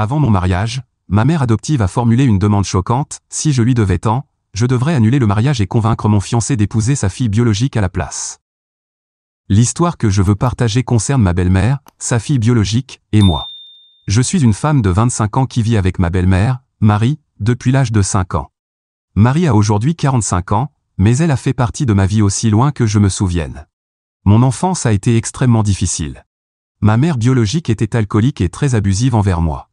Avant mon mariage, ma mère adoptive a formulé une demande choquante: si je lui devais tant, je devrais annuler le mariage et convaincre mon fiancé d'épouser sa fille biologique à la place. L'histoire que je veux partager concerne ma belle-mère, sa fille biologique, et moi. Je suis une femme de 25 ans qui vit avec ma belle-mère, Marie, depuis l'âge de 5 ans. Marie a aujourd'hui 45 ans, mais elle a fait partie de ma vie aussi loin que je me souvienne. Mon enfance a été extrêmement difficile. Ma mère biologique était alcoolique et très abusive envers moi.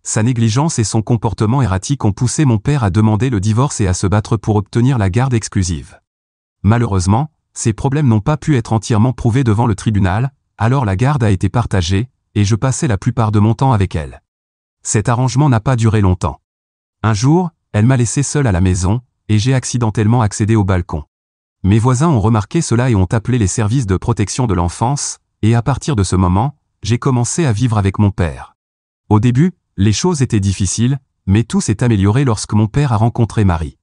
Sa négligence et son comportement erratique ont poussé mon père à demander le divorce et à se battre pour obtenir la garde exclusive. Malheureusement, ces problèmes n'ont pas pu être entièrement prouvés devant le tribunal, alors la garde a été partagée, et je passais la plupart de mon temps avec elle. Cet arrangement n'a pas duré longtemps. Un jour, elle m'a laissé seule à la maison, et j'ai accidentellement accédé au balcon. Mes voisins ont remarqué cela et ont appelé les services de protection de l'enfance, et à partir de ce moment, j'ai commencé à vivre avec mon père. Au début, les choses étaient difficiles, mais tout s'est amélioré lorsque mon père a rencontré Marie.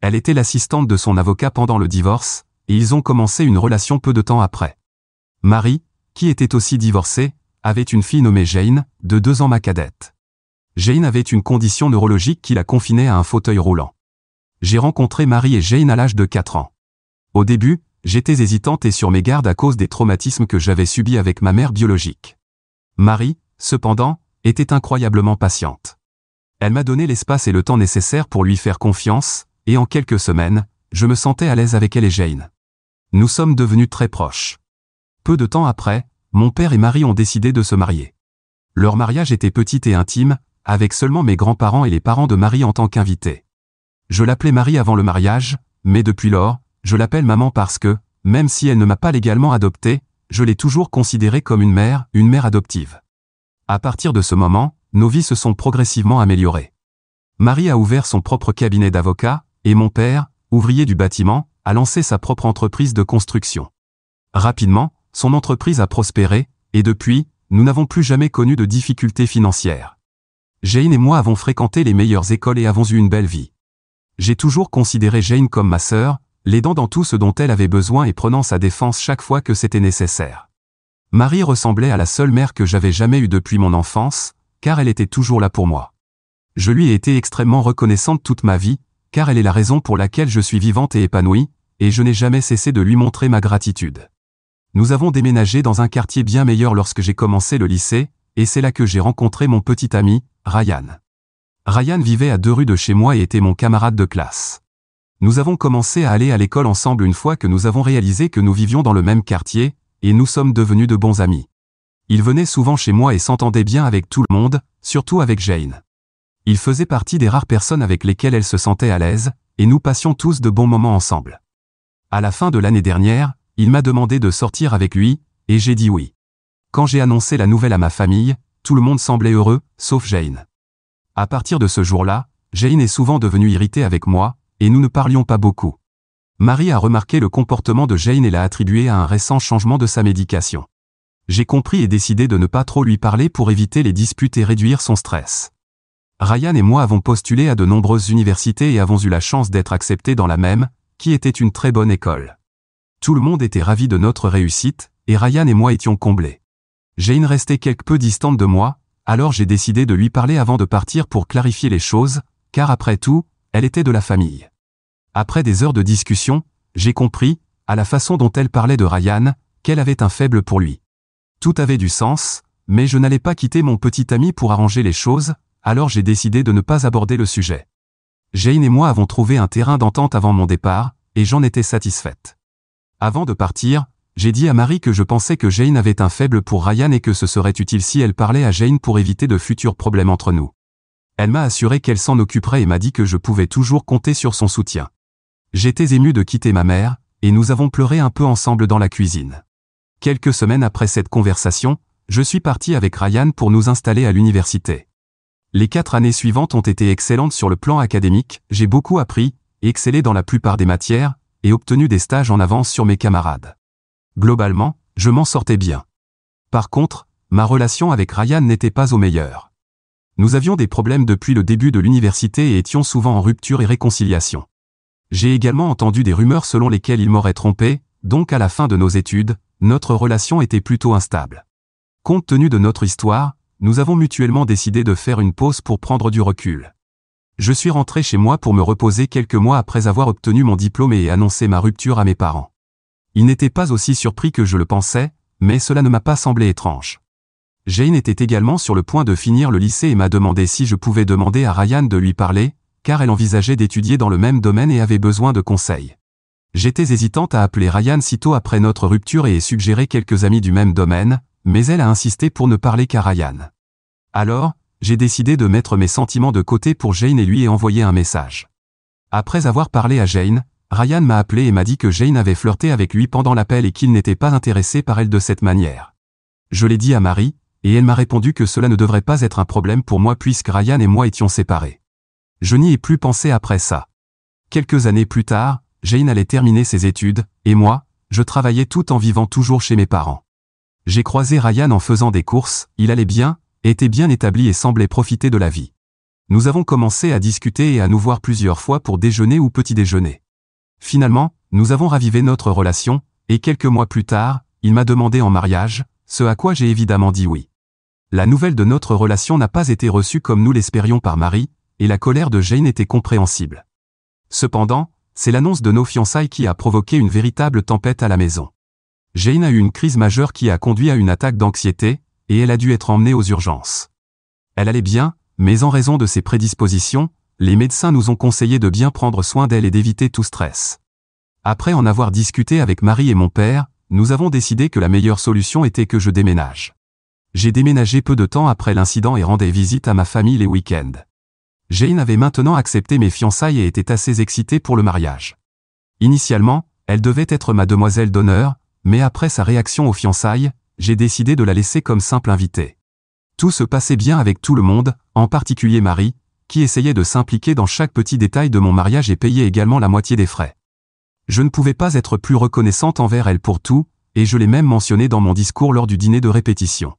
Elle était l'assistante de son avocat pendant le divorce, et ils ont commencé une relation peu de temps après. Marie, qui était aussi divorcée, avait une fille nommée Jane, de 2 ans ma cadette. Jane avait une condition neurologique qui la confinait à un fauteuil roulant. J'ai rencontré Marie et Jane à l'âge de 4 ans. Au début, j'étais hésitante et sur mes gardes à cause des traumatismes que j'avais subis avec ma mère biologique. Marie, cependant, était incroyablement patiente. Elle m'a donné l'espace et le temps nécessaires pour lui faire confiance, et en quelques semaines, je me sentais à l'aise avec elle et Jane. Nous sommes devenus très proches. Peu de temps après, mon père et Marie ont décidé de se marier. Leur mariage était petit et intime, avec seulement mes grands-parents et les parents de Marie en tant qu'invités. Je l'appelais Marie avant le mariage, mais depuis lors, je l'appelle maman parce que, même si elle ne m'a pas légalement adoptée, je l'ai toujours considérée comme une mère adoptive. À partir de ce moment, nos vies se sont progressivement améliorées. Marie a ouvert son propre cabinet d'avocat, et mon père, ouvrier du bâtiment, a lancé sa propre entreprise de construction. Rapidement, son entreprise a prospéré, et depuis, nous n'avons plus jamais connu de difficultés financières. Jane et moi avons fréquenté les meilleures écoles et avons eu une belle vie. J'ai toujours considéré Jane comme ma sœur, l'aidant dans tout ce dont elle avait besoin et prenant sa défense chaque fois que c'était nécessaire. Marie ressemblait à la seule mère que j'avais jamais eue depuis mon enfance, car elle était toujours là pour moi. Je lui ai été extrêmement reconnaissante toute ma vie, car elle est la raison pour laquelle je suis vivante et épanouie, et je n'ai jamais cessé de lui montrer ma gratitude. Nous avons déménagé dans un quartier bien meilleur lorsque j'ai commencé le lycée, et c'est là que j'ai rencontré mon petit ami, Ryan. Ryan vivait à 2 rues de chez moi et était mon camarade de classe. Nous avons commencé à aller à l'école ensemble une fois que nous avons réalisé que nous vivions dans le même quartier, et nous sommes devenus de bons amis. Il venait souvent chez moi et s'entendait bien avec tout le monde, surtout avec Jane. Il faisait partie des rares personnes avec lesquelles elle se sentait à l'aise, et nous passions tous de bons moments ensemble. À la fin de l'année dernière, il m'a demandé de sortir avec lui, et j'ai dit oui. Quand j'ai annoncé la nouvelle à ma famille, tout le monde semblait heureux, sauf Jane. À partir de ce jour-là, Jane est souvent devenue irritée avec moi, et nous ne parlions pas beaucoup. Marie a remarqué le comportement de Jane et l'a attribué à un récent changement de sa médication. J'ai compris et décidé de ne pas trop lui parler pour éviter les disputes et réduire son stress. Ryan et moi avons postulé à de nombreuses universités et avons eu la chance d'être acceptés dans la même, qui était une très bonne école. Tout le monde était ravi de notre réussite, et Ryan et moi étions comblés. Jane restait quelque peu distante de moi, alors j'ai décidé de lui parler avant de partir pour clarifier les choses, car après tout, elle était de la famille. Après des heures de discussion, j'ai compris, à la façon dont elle parlait de Ryan, qu'elle avait un faible pour lui. Tout avait du sens, mais je n'allais pas quitter mon petit ami pour arranger les choses, alors j'ai décidé de ne pas aborder le sujet. Jane et moi avons trouvé un terrain d'entente avant mon départ, et j'en étais satisfaite. Avant de partir, j'ai dit à Marie que je pensais que Jane avait un faible pour Ryan et que ce serait utile si elle parlait à Jane pour éviter de futurs problèmes entre nous. Elle m'a assuré qu'elle s'en occuperait et m'a dit que je pouvais toujours compter sur son soutien. J'étais ému de quitter ma mère, et nous avons pleuré un peu ensemble dans la cuisine. Quelques semaines après cette conversation, je suis parti avec Ryan pour nous installer à l'université. Les 4 années suivantes ont été excellentes sur le plan académique, j'ai beaucoup appris, excellé dans la plupart des matières, et obtenu des stages en avance sur mes camarades. Globalement, je m'en sortais bien. Par contre, ma relation avec Ryan n'était pas au meilleur. Nous avions des problèmes depuis le début de l'université et étions souvent en rupture et réconciliation. J'ai également entendu des rumeurs selon lesquelles il m'aurait trompé, donc à la fin de nos études, notre relation était plutôt instable. Compte tenu de notre histoire, nous avons mutuellement décidé de faire une pause pour prendre du recul. Je suis rentré chez moi pour me reposer quelques mois après avoir obtenu mon diplôme et annoncé ma rupture à mes parents. Ils n'étaient pas aussi surpris que je le pensais, mais cela ne m'a pas semblé étrange. Jane était également sur le point de finir le lycée et m'a demandé si je pouvais demander à Ryan de lui parler, car elle envisageait d'étudier dans le même domaine et avait besoin de conseils. J'étais hésitante à appeler Ryan sitôt après notre rupture et suggérer quelques amis du même domaine, mais elle a insisté pour ne parler qu'à Ryan. Alors, j'ai décidé de mettre mes sentiments de côté pour Jane et lui ai envoyé un message. Après avoir parlé à Jane, Ryan m'a appelé et m'a dit que Jane avait flirté avec lui pendant l'appel et qu'il n'était pas intéressé par elle de cette manière. Je l'ai dit à Marie, et elle m'a répondu que cela ne devrait pas être un problème pour moi puisque Ryan et moi étions séparés. Je n'y ai plus pensé après ça. Quelques années plus tard, Jane allait terminer ses études, et moi, je travaillais tout en vivant toujours chez mes parents. J'ai croisé Ryan en faisant des courses, il allait bien, était bien établi et semblait profiter de la vie. Nous avons commencé à discuter et à nous voir plusieurs fois pour déjeuner ou petit déjeuner. Finalement, nous avons ravivé notre relation, et quelques mois plus tard, il m'a demandé en mariage, ce à quoi j'ai évidemment dit oui. La nouvelle de notre relation n'a pas été reçue comme nous l'espérions par Marie, et la colère de Jane était compréhensible. Cependant, c'est l'annonce de nos fiançailles qui a provoqué une véritable tempête à la maison. Jane a eu une crise majeure qui a conduit à une attaque d'anxiété, et elle a dû être emmenée aux urgences. Elle allait bien, mais en raison de ses prédispositions, les médecins nous ont conseillé de bien prendre soin d'elle et d'éviter tout stress. Après en avoir discuté avec Marie et mon père, nous avons décidé que la meilleure solution était que je déménage. J'ai déménagé peu de temps après l'incident et rendais visite à ma famille les week-ends. Jane avait maintenant accepté mes fiançailles et était assez excitée pour le mariage. Initialement, elle devait être ma demoiselle d'honneur, mais après sa réaction aux fiançailles, j'ai décidé de la laisser comme simple invitée. Tout se passait bien avec tout le monde, en particulier Marie, qui essayait de s'impliquer dans chaque petit détail de mon mariage et payait également la moitié des frais. Je ne pouvais pas être plus reconnaissante envers elle pour tout, et je l'ai même mentionné dans mon discours lors du dîner de répétition.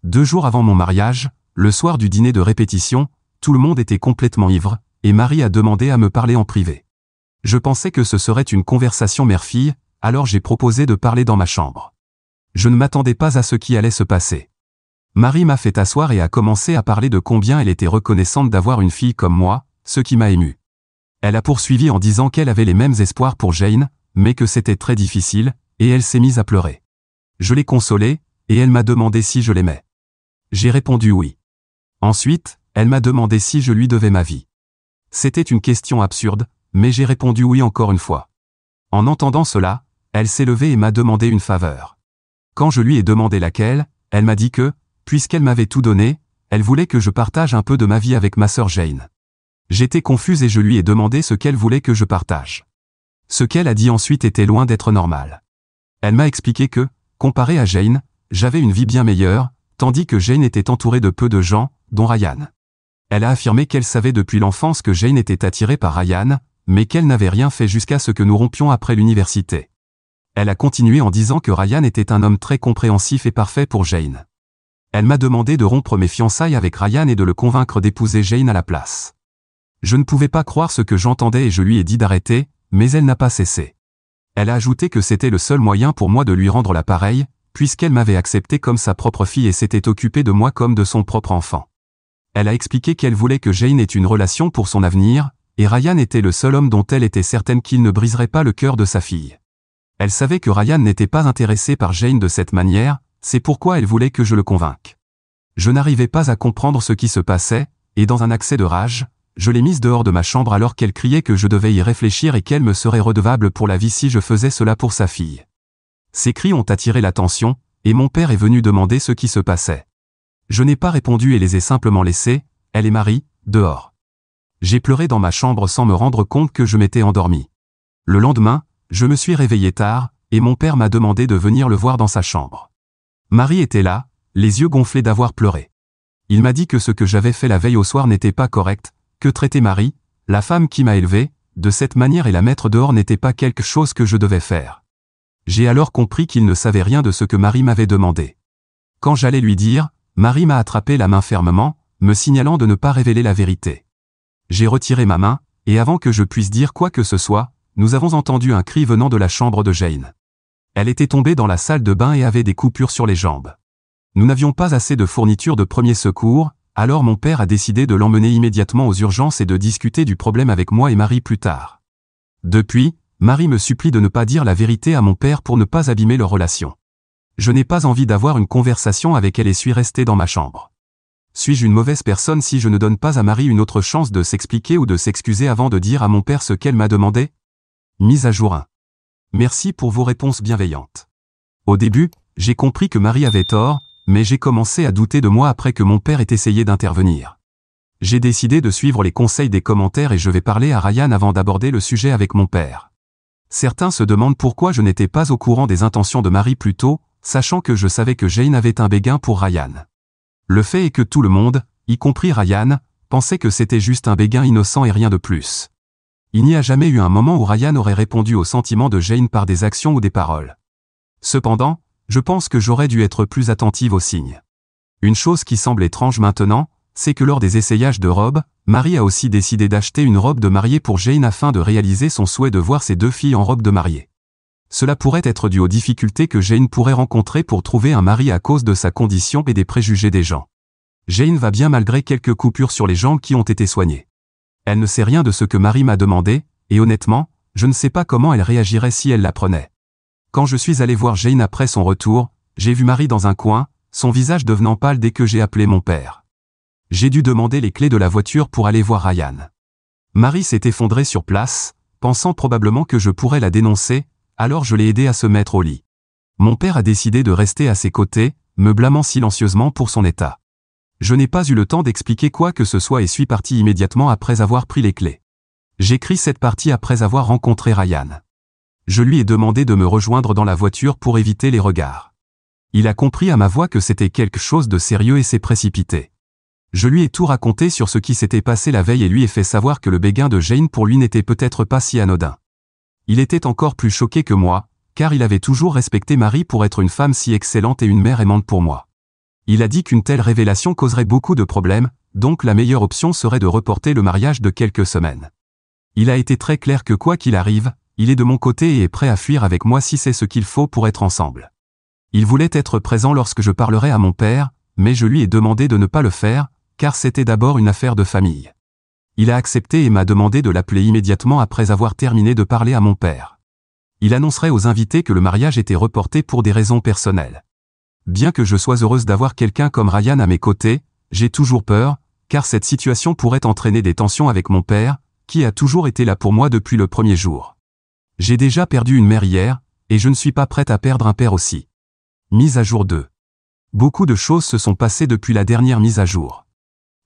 2 jours avant mon mariage, le soir du dîner de répétition, tout le monde était complètement ivre, et Marie a demandé à me parler en privé. Je pensais que ce serait une conversation mère-fille, alors j'ai proposé de parler dans ma chambre. Je ne m'attendais pas à ce qui allait se passer. Marie m'a fait asseoir et a commencé à parler de combien elle était reconnaissante d'avoir une fille comme moi, ce qui m'a ému. Elle a poursuivi en disant qu'elle avait les mêmes espoirs pour Jane, mais que c'était très difficile, et elle s'est mise à pleurer. Je l'ai consolée, et elle m'a demandé si je l'aimais. J'ai répondu oui. Ensuite, elle m'a demandé si je lui devais ma vie. C'était une question absurde, mais j'ai répondu oui encore une fois. En entendant cela, elle s'est levée et m'a demandé une faveur. Quand je lui ai demandé laquelle, elle m'a dit que, puisqu'elle m'avait tout donné, elle voulait que je partage un peu de ma vie avec ma sœur Jane. J'étais confuse et je lui ai demandé ce qu'elle voulait que je partage. Ce qu'elle a dit ensuite était loin d'être normal. Elle m'a expliqué que, comparé à Jane, j'avais une vie bien meilleure, tandis que Jane était entourée de peu de gens, dont Ryan. Elle a affirmé qu'elle savait depuis l'enfance que Jane était attirée par Ryan, mais qu'elle n'avait rien fait jusqu'à ce que nous rompions après l'université. Elle a continué en disant que Ryan était un homme très compréhensif et parfait pour Jane. Elle m'a demandé de rompre mes fiançailles avec Ryan et de le convaincre d'épouser Jane à la place. Je ne pouvais pas croire ce que j'entendais et je lui ai dit d'arrêter, mais elle n'a pas cessé. Elle a ajouté que c'était le seul moyen pour moi de lui rendre l'appareil, puisqu'elle m'avait accepté comme sa propre fille et s'était occupée de moi comme de son propre enfant. Elle a expliqué qu'elle voulait que Jane ait une relation pour son avenir, et Ryan était le seul homme dont elle était certaine qu'il ne briserait pas le cœur de sa fille. Elle savait que Ryan n'était pas intéressé par Jane de cette manière, c'est pourquoi elle voulait que je le convainque. Je n'arrivais pas à comprendre ce qui se passait, et dans un accès de rage, je l'ai mise dehors de ma chambre alors qu'elle criait que je devais y réfléchir et qu'elle me serait redevable pour la vie si je faisais cela pour sa fille. Ces cris ont attiré l'attention, et mon père est venu demander ce qui se passait. Je n'ai pas répondu et les ai simplement laissés, elle et Marie, dehors. J'ai pleuré dans ma chambre sans me rendre compte que je m'étais endormi. Le lendemain, je me suis réveillé tard, et mon père m'a demandé de venir le voir dans sa chambre. Marie était là, les yeux gonflés d'avoir pleuré. Il m'a dit que ce que j'avais fait la veille au soir n'était pas correct, que traiter Marie, la femme qui m'a élevé, de cette manière et la mettre dehors n'était pas quelque chose que je devais faire. J'ai alors compris qu'il ne savait rien de ce que Marie m'avait demandé. Quand j'allais lui dire, Marie m'a attrapé la main fermement, me signalant de ne pas révéler la vérité. J'ai retiré ma main, et avant que je puisse dire quoi que ce soit, nous avons entendu un cri venant de la chambre de Jane. Elle était tombée dans la salle de bain et avait des coupures sur les jambes. Nous n'avions pas assez de fournitures de premiers secours, alors mon père a décidé de l'emmener immédiatement aux urgences et de discuter du problème avec moi et Marie plus tard. Depuis, Marie me supplie de ne pas dire la vérité à mon père pour ne pas abîmer leur relation. Je n'ai pas envie d'avoir une conversation avec elle et suis resté dans ma chambre. Suis-je une mauvaise personne si je ne donne pas à Marie une autre chance de s'expliquer ou de s'excuser avant de dire à mon père ce qu'elle m'a demandé? Mise à jour 1. Merci pour vos réponses bienveillantes. Au début, j'ai compris que Marie avait tort, mais j'ai commencé à douter de moi après que mon père ait essayé d'intervenir. J'ai décidé de suivre les conseils des commentaires et je vais parler à Ryan avant d'aborder le sujet avec mon père. Certains se demandent pourquoi je n'étais pas au courant des intentions de Marie plus tôt, sachant que je savais que Jane avait un béguin pour Ryan. Le fait est que tout le monde, y compris Ryan, pensait que c'était juste un béguin innocent et rien de plus. Il n'y a jamais eu un moment où Ryan aurait répondu aux sentiments de Jane par des actions ou des paroles. Cependant, je pense que j'aurais dû être plus attentive aux signes. Une chose qui semble étrange maintenant, c'est que lors des essayages de robes, Marie a aussi décidé d'acheter une robe de mariée pour Jane afin de réaliser son souhait de voir ses deux filles en robe de mariée. Cela pourrait être dû aux difficultés que Jane pourrait rencontrer pour trouver un mari à cause de sa condition et des préjugés des gens. Jane va bien malgré quelques coupures sur les jambes qui ont été soignées. Elle ne sait rien de ce que Marie m'a demandé, et honnêtement, je ne sais pas comment elle réagirait si elle l'apprenait. Quand je suis allé voir Jane après son retour, j'ai vu Marie dans un coin, son visage devenant pâle dès que j'ai appelé mon père. J'ai dû demander les clés de la voiture pour aller voir Ryan. Marie s'est effondrée sur place, pensant probablement que je pourrais la dénoncer, alors je l'ai aidée à se mettre au lit. Mon père a décidé de rester à ses côtés, me blâmant silencieusement pour son état. Je n'ai pas eu le temps d'expliquer quoi que ce soit et suis parti immédiatement après avoir pris les clés. J'écris cette partie après avoir rencontré Ryan. Je lui ai demandé de me rejoindre dans la voiture pour éviter les regards. Il a compris à ma voix que c'était quelque chose de sérieux et s'est précipité. Je lui ai tout raconté sur ce qui s'était passé la veille et lui ai fait savoir que le béguin de Jane pour lui n'était peut-être pas si anodin. Il était encore plus choqué que moi, car il avait toujours respecté Marie pour être une femme si excellente et une mère aimante pour moi. Il a dit qu'une telle révélation causerait beaucoup de problèmes, donc la meilleure option serait de reporter le mariage de quelques semaines. Il a été très clair que quoi qu'il arrive, il est de mon côté et est prêt à fuir avec moi si c'est ce qu'il faut pour être ensemble. Il voulait être présent lorsque je parlerais à mon père, mais je lui ai demandé de ne pas le faire, car c'était d'abord une affaire de famille. Il a accepté et m'a demandé de l'appeler immédiatement après avoir terminé de parler à mon père. Il annoncerait aux invités que le mariage était reporté pour des raisons personnelles. Bien que je sois heureuse d'avoir quelqu'un comme Ryan à mes côtés, j'ai toujours peur, car cette situation pourrait entraîner des tensions avec mon père, qui a toujours été là pour moi depuis le premier jour. J'ai déjà perdu une mère hier, et je ne suis pas prête à perdre un père aussi. Mise à jour 2. Beaucoup de choses se sont passées depuis la dernière mise à jour.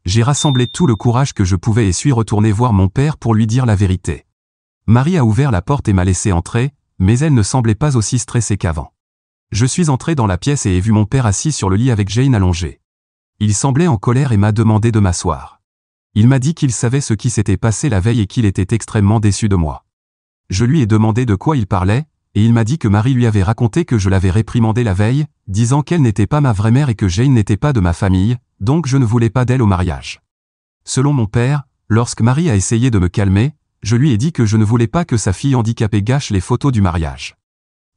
J'ai rassemblé tout le courage que je pouvais et suis retourné voir mon père pour lui dire la vérité. Marie a ouvert la porte et m'a laissé entrer, mais elle ne semblait pas aussi stressée qu'avant. Je suis entré dans la pièce et ai vu mon père assis sur le lit avec Jane allongée. Il semblait en colère et m'a demandé de m'asseoir. Il m'a dit qu'il savait ce qui s'était passé la veille et qu'il était extrêmement déçu de moi. Je lui ai demandé de quoi il parlait, et il m'a dit que Marie lui avait raconté que je l'avais réprimandée la veille, disant qu'elle n'était pas ma vraie mère et que Jane n'était pas de ma famille, donc je ne voulais pas d'elle au mariage. Selon mon père, lorsque Marie a essayé de me calmer, je lui ai dit que je ne voulais pas que sa fille handicapée gâche les photos du mariage.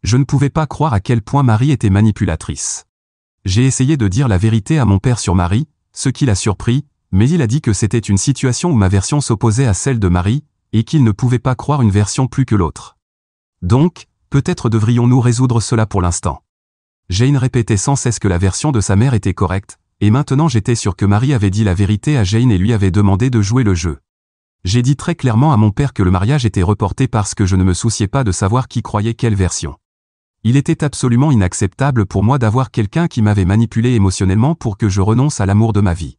Je ne pouvais pas croire à quel point Marie était manipulatrice. J'ai essayé de dire la vérité à mon père sur Marie, ce qui l'a surpris, mais il a dit que c'était une situation où ma version s'opposait à celle de Marie, et qu'il ne pouvait pas croire une version plus que l'autre. Donc, peut-être devrions-nous résoudre cela pour l'instant. Jane répétait sans cesse que la version de sa mère était correcte, et maintenant j'étais sûr que Marie avait dit la vérité à Jane et lui avait demandé de jouer le jeu. J'ai dit très clairement à mon père que le mariage était reporté parce que je ne me souciais pas de savoir qui croyait quelle version. Il était absolument inacceptable pour moi d'avoir quelqu'un qui m'avait manipulé émotionnellement pour que je renonce à l'amour de ma vie.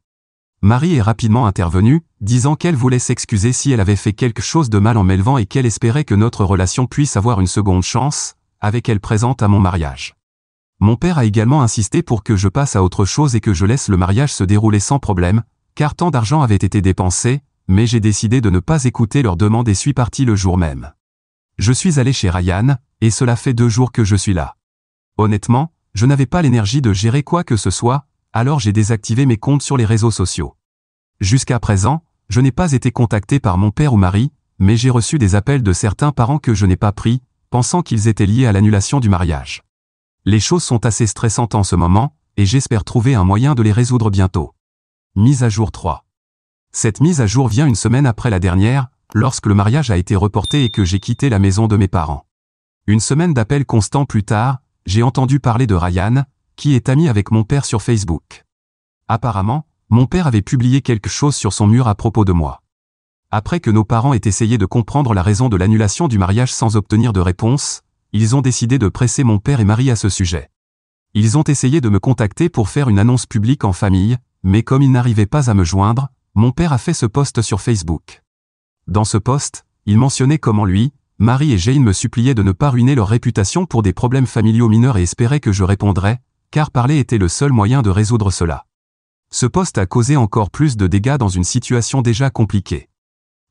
Marie est rapidement intervenue, disant qu'elle voulait s'excuser si elle avait fait quelque chose de mal en m'élevant et qu'elle espérait que notre relation puisse avoir une seconde chance, avec elle présente à mon mariage. Mon père a également insisté pour que je passe à autre chose et que je laisse le mariage se dérouler sans problème, car tant d'argent avait été dépensé, mais j'ai décidé de ne pas écouter leur demande et suis parti le jour même. Je suis allé chez Ryan, et cela fait 2 jours que je suis là. Honnêtement, je n'avais pas l'énergie de gérer quoi que ce soit, alors j'ai désactivé mes comptes sur les réseaux sociaux. Jusqu'à présent, je n'ai pas été contacté par mon père ou Marie, mais j'ai reçu des appels de certains parents que je n'ai pas pris, pensant qu'ils étaient liés à l'annulation du mariage. Les choses sont assez stressantes en ce moment, et j'espère trouver un moyen de les résoudre bientôt. Mise à jour 3. Cette mise à jour vient une semaine après la dernière, lorsque le mariage a été reporté et que j'ai quitté la maison de mes parents. Une semaine d'appels constants plus tard, j'ai entendu parler de Ryan, qui est ami avec mon père sur Facebook. Apparemment, mon père avait publié quelque chose sur son mur à propos de moi. Après que nos parents aient essayé de comprendre la raison de l'annulation du mariage sans obtenir de réponse, ils ont décidé de presser mon père et Marie à ce sujet. Ils ont essayé de me contacter pour faire une annonce publique en famille, mais comme ils n'arrivaient pas à me joindre, mon père a fait ce post sur Facebook. Dans ce post, il mentionnait comment lui, Marie et Jane me suppliaient de ne pas ruiner leur réputation pour des problèmes familiaux mineurs et espéraient que je répondrais, car parler était le seul moyen de résoudre cela. Ce post a causé encore plus de dégâts dans une situation déjà compliquée.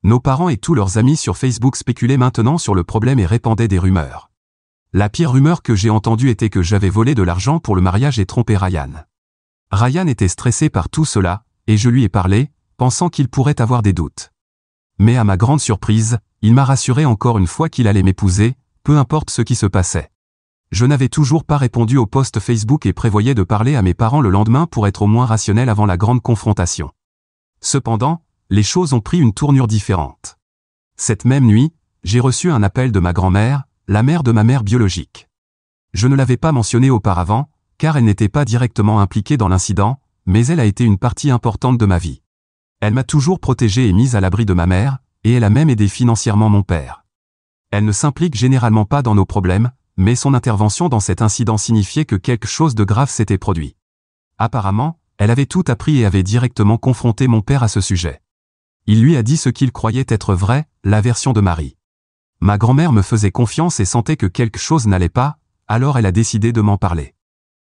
Nos parents et tous leurs amis sur Facebook spéculaient maintenant sur le problème et répandaient des rumeurs. La pire rumeur que j'ai entendue était que j'avais volé de l'argent pour le mariage et trompé Ryan. Ryan était stressé par tout cela, et je lui ai parlé, pensant qu'il pourrait avoir des doutes. Mais à ma grande surprise, il m'a rassuré encore une fois qu'il allait m'épouser, peu importe ce qui se passait. Je n'avais toujours pas répondu au post Facebook et prévoyais de parler à mes parents le lendemain pour être au moins rationnel avant la grande confrontation. Cependant, les choses ont pris une tournure différente. Cette même nuit, j'ai reçu un appel de ma grand-mère, la mère de ma mère biologique. Je ne l'avais pas mentionnée auparavant, car elle n'était pas directement impliquée dans l'incident, mais elle a été une partie importante de ma vie. Elle m'a toujours protégé et mise à l'abri de ma mère, et elle a même aidé financièrement mon père. Elle ne s'implique généralement pas dans nos problèmes, mais son intervention dans cet incident signifiait que quelque chose de grave s'était produit. Apparemment, elle avait tout appris et avait directement confronté mon père à ce sujet. Il lui a dit ce qu'il croyait être vrai, la version de Marie. Ma grand-mère me faisait confiance et sentait que quelque chose n'allait pas, alors elle a décidé de m'en parler.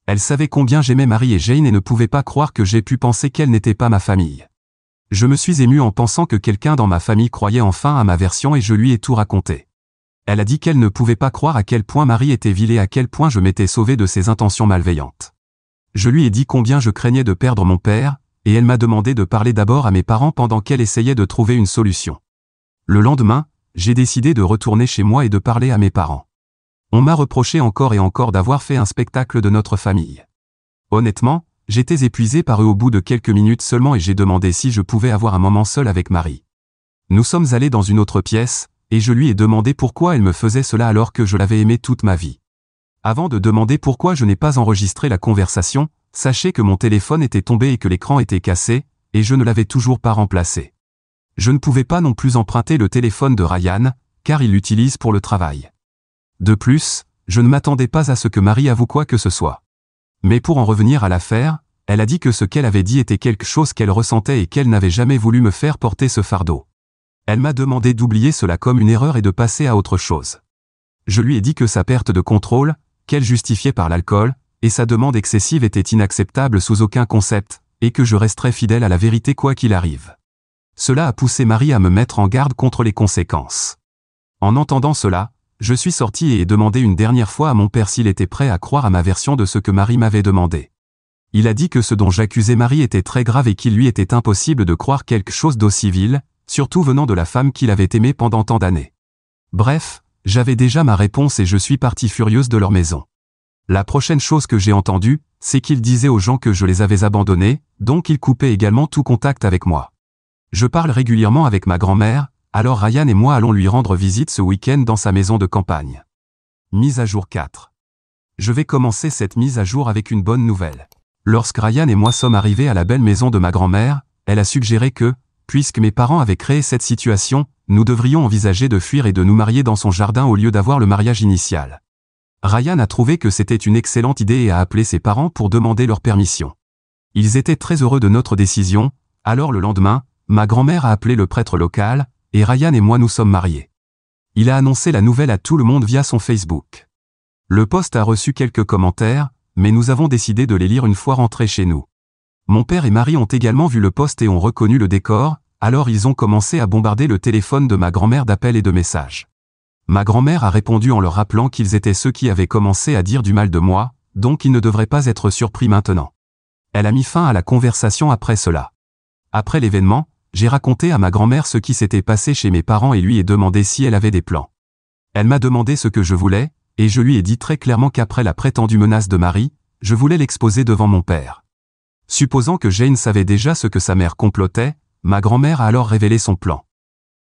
Elle savait combien j'aimais Marie et Jane et ne pouvait pas croire que j'ai pu penser qu'elle n'était pas ma famille. Je me suis ému en pensant que quelqu'un dans ma famille croyait enfin à ma version et je lui ai tout raconté. Elle a dit qu'elle ne pouvait pas croire à quel point Marie était vile et à quel point je m'étais sauvé de ses intentions malveillantes. Je lui ai dit combien je craignais de perdre mon père, et elle m'a demandé de parler d'abord à mes parents pendant qu'elle essayait de trouver une solution. Le lendemain, j'ai décidé de retourner chez moi et de parler à mes parents. On m'a reproché encore et encore d'avoir fait un spectacle de notre famille. Honnêtement, j'étais épuisé par eux au bout de quelques minutes seulement et j'ai demandé si je pouvais avoir un moment seul avec Marie. Nous sommes allés dans une autre pièce, et je lui ai demandé pourquoi elle me faisait cela alors que je l'avais aimée toute ma vie. Avant de demander pourquoi je n'ai pas enregistré la conversation, sachez que mon téléphone était tombé et que l'écran était cassé, et je ne l'avais toujours pas remplacé. Je ne pouvais pas non plus emprunter le téléphone de Ryan, car il l'utilise pour le travail. De plus, je ne m'attendais pas à ce que Marie avoue quoi que ce soit. Mais pour en revenir à l'affaire, elle a dit que ce qu'elle avait dit était quelque chose qu'elle ressentait et qu'elle n'avait jamais voulu me faire porter ce fardeau. Elle m'a demandé d'oublier cela comme une erreur et de passer à autre chose. Je lui ai dit que sa perte de contrôle, qu'elle justifiait par l'alcool, et sa demande excessive était inacceptable sous aucun concept, et que je resterais fidèle à la vérité quoi qu'il arrive. Cela a poussé Marie à me mettre en garde contre les conséquences. En entendant cela, je suis sorti et ai demandé une dernière fois à mon père s'il était prêt à croire à ma version de ce que Marie m'avait demandé. Il a dit que ce dont j'accusais Marie était très grave et qu'il lui était impossible de croire quelque chose d'aussi vil, surtout venant de la femme qu'il avait aimée pendant tant d'années. Bref, j'avais déjà ma réponse et je suis parti furieuse de leur maison. La prochaine chose que j'ai entendue, c'est qu'ils disaient aux gens que je les avais abandonnés, donc ils coupaient également tout contact avec moi. Je parle régulièrement avec ma grand-mère, alors Ryan et moi allons lui rendre visite ce week-end dans sa maison de campagne. Mise à jour 4. Je vais commencer cette mise à jour avec une bonne nouvelle. Lorsque Ryan et moi sommes arrivés à la belle maison de ma grand-mère, elle a suggéré que, puisque mes parents avaient créé cette situation, nous devrions envisager de fuir et de nous marier dans son jardin au lieu d'avoir le mariage initial. Ryan a trouvé que c'était une excellente idée et a appelé ses parents pour demander leur permission. Ils étaient très heureux de notre décision, alors le lendemain, ma grand-mère a appelé le prêtre local, et Ryan et moi nous sommes mariés. Il a annoncé la nouvelle à tout le monde via son Facebook. Le post a reçu quelques commentaires, mais nous avons décidé de les lire une fois rentrés chez nous. Mon père et Marie ont également vu le post et ont reconnu le décor, alors ils ont commencé à bombarder le téléphone de ma grand-mère d'appels et de messages. Ma grand-mère a répondu en leur rappelant qu'ils étaient ceux qui avaient commencé à dire du mal de moi, donc ils ne devraient pas être surpris maintenant. Elle a mis fin à la conversation après cela. Après l'événement, j'ai raconté à ma grand-mère ce qui s'était passé chez mes parents et lui ai demandé si elle avait des plans. Elle m'a demandé ce que je voulais, et je lui ai dit très clairement qu'après la prétendue menace de Marie, je voulais l'exposer devant mon père. Supposant que Jane savait déjà ce que sa mère complotait, ma grand-mère a alors révélé son plan.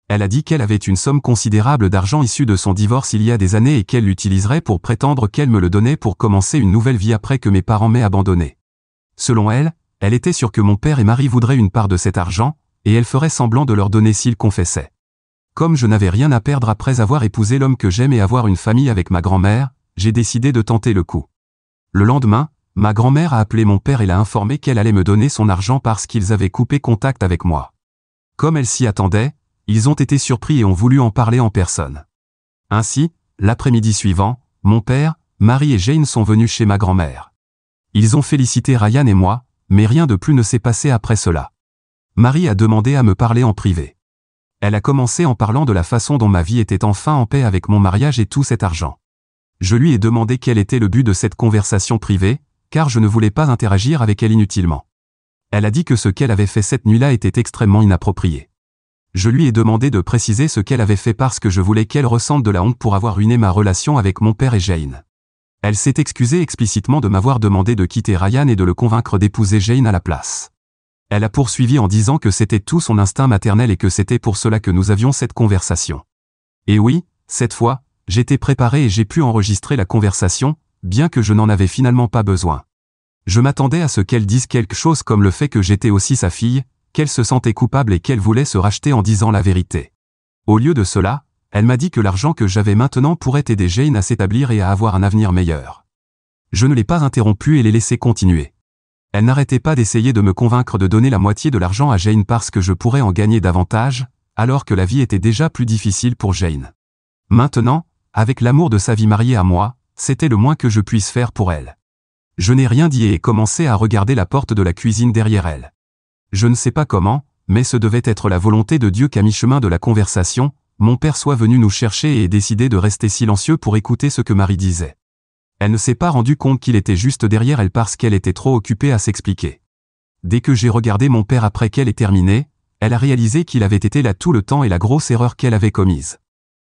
Elle a dit qu'elle avait une somme considérable d'argent issue de son divorce il y a des années et qu'elle l'utiliserait pour prétendre qu'elle me le donnait pour commencer une nouvelle vie après que mes parents m'aient abandonné. Selon elle, elle était sûre que mon père et Marie voudraient une part de cet argent, et elle ferait semblant de leur donner s'ils confessaient. Comme je n'avais rien à perdre après avoir épousé l'homme que j'aime et avoir une famille avec ma grand-mère, j'ai décidé de tenter le coup. Le lendemain, ma grand-mère a appelé mon père et l'a informé qu'elle allait me donner son argent parce qu'ils avaient coupé contact avec moi. Comme elle s'y attendait, ils ont été surpris et ont voulu en parler en personne. Ainsi, l'après-midi suivant, mon père, Marie et Jane sont venus chez ma grand-mère. Ils ont félicité Ryan et moi, mais rien de plus ne s'est passé après cela. Marie a demandé à me parler en privé. Elle a commencé en parlant de la façon dont ma vie était enfin en paix avec mon mariage et tout cet argent. Je lui ai demandé quel était le but de cette conversation privée, car je ne voulais pas interagir avec elle inutilement. Elle a dit que ce qu'elle avait fait cette nuit-là était extrêmement inapproprié. Je lui ai demandé de préciser ce qu'elle avait fait parce que je voulais qu'elle ressente de la honte pour avoir ruiné ma relation avec mon père et Jane. Elle s'est excusée explicitement de m'avoir demandé de quitter Ryan et de le convaincre d'épouser Jane à la place. Elle a poursuivi en disant que c'était tout son instinct maternel et que c'était pour cela que nous avions cette conversation. Et oui, cette fois, j'étais préparé et j'ai pu enregistrer la conversation, bien que je n'en avais finalement pas besoin. Je m'attendais à ce qu'elle dise quelque chose comme le fait que j'étais aussi sa fille, qu'elle se sentait coupable et qu'elle voulait se racheter en disant la vérité. Au lieu de cela, elle m'a dit que l'argent que j'avais maintenant pourrait aider Jane à s'établir et à avoir un avenir meilleur. Je ne l'ai pas interrompue et l'ai laissée continuer. Elle n'arrêtait pas d'essayer de me convaincre de donner la moitié de l'argent à Jane parce que je pourrais en gagner davantage, alors que la vie était déjà plus difficile pour Jane. Maintenant, avec l'amour de sa vie mariée à moi, c'était le moins que je puisse faire pour elle. Je n'ai rien dit et ai commencé à regarder la porte de la cuisine derrière elle. Je ne sais pas comment, mais ce devait être la volonté de Dieu qu'à mi-chemin de la conversation, mon père soit venu nous chercher et ait décidé de rester silencieux pour écouter ce que Marie disait. Elle ne s'est pas rendue compte qu'il était juste derrière elle parce qu'elle était trop occupée à s'expliquer. Dès que j'ai regardé mon père après qu'elle ait terminé, elle a réalisé qu'il avait été là tout le temps et la grosse erreur qu'elle avait commise.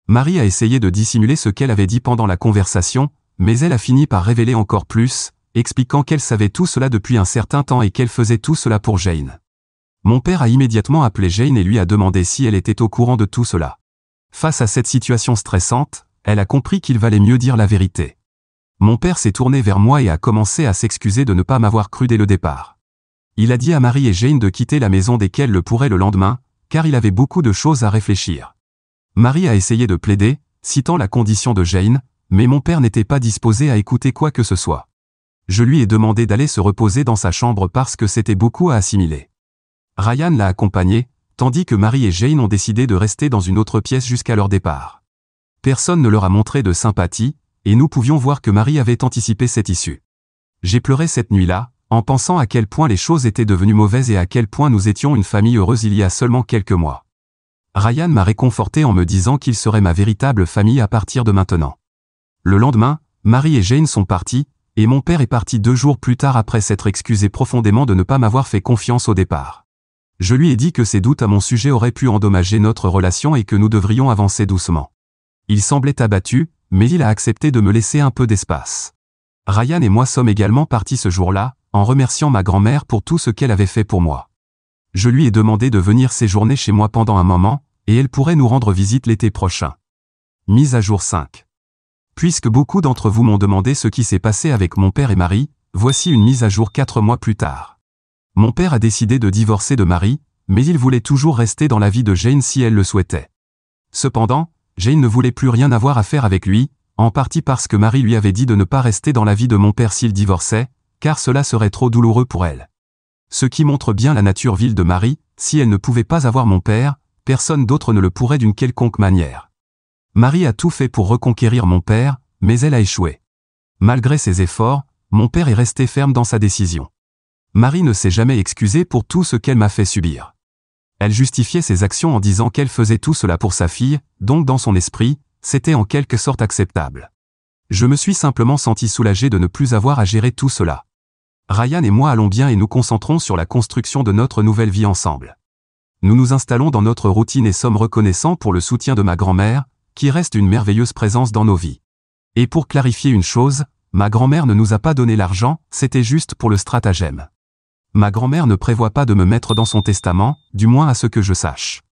Marie a essayé de dissimuler ce qu'elle avait dit pendant la conversation, mais elle a fini par révéler encore plus, expliquant qu'elle savait tout cela depuis un certain temps et qu'elle faisait tout cela pour Jane. Mon père a immédiatement appelé Jane et lui a demandé si elle était au courant de tout cela. Face à cette situation stressante, elle a compris qu'il valait mieux dire la vérité. Mon père s'est tourné vers moi et a commencé à s'excuser de ne pas m'avoir cru dès le départ. Il a dit à Marie et Jane de quitter la maison dès qu'elles le pourraient le lendemain, car il avait beaucoup de choses à réfléchir. Marie a essayé de plaider, citant la condition de Jane, mais mon père n'était pas disposé à écouter quoi que ce soit. Je lui ai demandé d'aller se reposer dans sa chambre parce que c'était beaucoup à assimiler. Ryan l'a accompagné, tandis que Marie et Jane ont décidé de rester dans une autre pièce jusqu'à leur départ. Personne ne leur a montré de sympathie, et nous pouvions voir que Marie avait anticipé cette issue. J'ai pleuré cette nuit-là, en pensant à quel point les choses étaient devenues mauvaises et à quel point nous étions une famille heureuse il y a seulement quelques mois. Ryan m'a réconforté en me disant qu'il serait ma véritable famille à partir de maintenant. Le lendemain, Marie et Jane sont partis, et mon père est parti 2 jours plus tard après s'être excusé profondément de ne pas m'avoir fait confiance au départ. Je lui ai dit que ses doutes à mon sujet auraient pu endommager notre relation et que nous devrions avancer doucement. Il semblait abattu, mais il a accepté de me laisser un peu d'espace. Ryan et moi sommes également partis ce jour-là, en remerciant ma grand-mère pour tout ce qu'elle avait fait pour moi. Je lui ai demandé de venir séjourner chez moi pendant un moment, et elle pourrait nous rendre visite l'été prochain. Mise à jour 5. Puisque beaucoup d'entre vous m'ont demandé ce qui s'est passé avec mon père et Marie, voici une mise à jour 4 mois plus tard. Mon père a décidé de divorcer de Marie, mais il voulait toujours rester dans la vie de Jane si elle le souhaitait. Cependant, Jane ne voulait plus rien avoir à faire avec lui, en partie parce que Marie lui avait dit de ne pas rester dans la vie de mon père s'il divorçait, car cela serait trop douloureux pour elle. Ce qui montre bien la nature vile de Marie, si elle ne pouvait pas avoir mon père, personne d'autre ne le pourrait d'une quelconque manière. Marie a tout fait pour reconquérir mon père, mais elle a échoué. Malgré ses efforts, mon père est resté ferme dans sa décision. Marie ne s'est jamais excusée pour tout ce qu'elle m'a fait subir. Elle justifiait ses actions en disant qu'elle faisait tout cela pour sa fille, donc dans son esprit, c'était en quelque sorte acceptable. Je me suis simplement senti soulagé de ne plus avoir à gérer tout cela. Ryan et moi allons bien et nous concentrons sur la construction de notre nouvelle vie ensemble. Nous nous installons dans notre routine et sommes reconnaissants pour le soutien de ma grand-mère, qui reste une merveilleuse présence dans nos vies. Et pour clarifier une chose, Ma grand-mère ne nous a pas donné l'argent, c'était juste pour le stratagème. Ma grand-mère ne prévoit pas de me mettre dans son testament, du moins à ce que je sache.